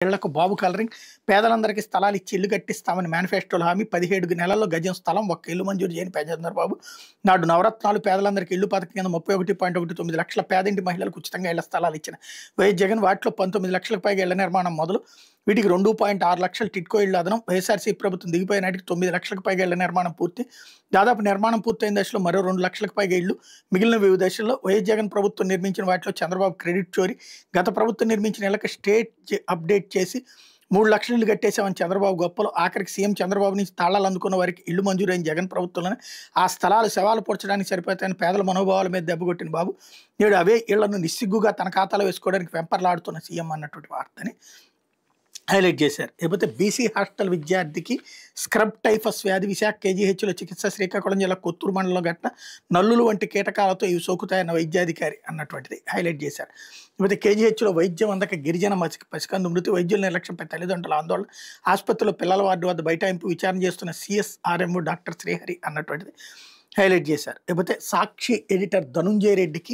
ఇళ్లకు బాబు కలరింగ్ పేదలందరికీ స్థలాలు ఇచ్చి ఇల్లు కట్టిస్తామని మేనిఫెస్టోలో హామీ 17 నెలల్లో గజం స్థలం ఒక్క ఇల్లు మంజూరు చేయని చంద్రబాబు నాడు నవరత్నాలు పేదలందరికీ ఇల్లు పథకం కింద 31.19 లక్షల పేదింటి మహిళలకు ఉచితంగా ఇళ్ల స్థలాలు ఇచ్చిన వైఎస్ జగన్ వాటిలో 19 లక్షలకు పైగా ఇళ్ల నిర్మాణం మొదలు వీటికి 2.6 లక్షల టిట్కో ఇళ్ల అదనం వైఎస్ఆర్సీ ప్రభుత్వం దిగిపోయిన నాటికి 9 లక్షలకు పైగా ఇళ్ల నిర్మాణం పూర్తి దాదాపు నిర్మాణం పూర్తయిన దశలో మరో 2 లక్షలకు పైగా ఇళ్లు మిగిలిన వివిధ దశల్లో వైఎస్ జగన్ ప్రభుత్వం నిర్మించిన వాటిలో చంద్రబాబు క్రెడిట్ చోరీ గత ప్రభుత్వం నిర్మించిన ఇళ్లకు స్టేట్ అప్డేట్ చేసి 3 లక్షల ఇల్లు కట్టేశామని చంద్రబాబు గొప్పలు ఆఖరికి సీఎం చంద్రబాబు నుంచి తాళాలు అందుకున్న వారికి ఇల్లు మంజూరైన జగన్ ప్రభుత్వంలోనే ఆ స్థలాలు శవాలు పొడ్చడానికి సరిపోతాయని పేదల మనోభావాల మీద దెబ్బకొట్టిన బాబు నేడు అవే ఇళ్లను నిస్సిగ్గుగా తన ఖాతాలో వేసుకోవడానికి వెంపర్లాడుతున్న సీఎం అన్నటువంటి వార్తని హైలైట్ చేశారు. లేకపోతే బీసీ హాస్టల్ విద్యార్థికి స్క్రబ్ టైఫస్ వ్యాధి విశాఖ కేజీహెచ్లో చికిత్స శ్రీకాకుళం జిల్లా కొత్తూరు మండలంలో ఘటన నల్లులు వంటి కీటకాలతో ఇవి సోకుతాయన్న వైద్యాధికారి అన్నటువంటిది హైలైట్ చేశారు. లేకపోతే కేజీహెచ్లో వైద్యం అందక గిరిజన పసికందు మృతి వైద్యుల నిర్లక్ష్యంపై తల్లిదండ్రుల ఆందోళన ఆసుపత్రిలో పిల్లల వార్డు వద్ద బైఠాయింపు విచారణ చేస్తున్న సిఎస్ఆర్ఎంఓ డాక్టర్ శ్రీహరి అన్నటువంటిది హైలైట్ చేశారు. లేకపోతే సాక్షి ఎడిటర్ ధనుంజయ రెడ్డికి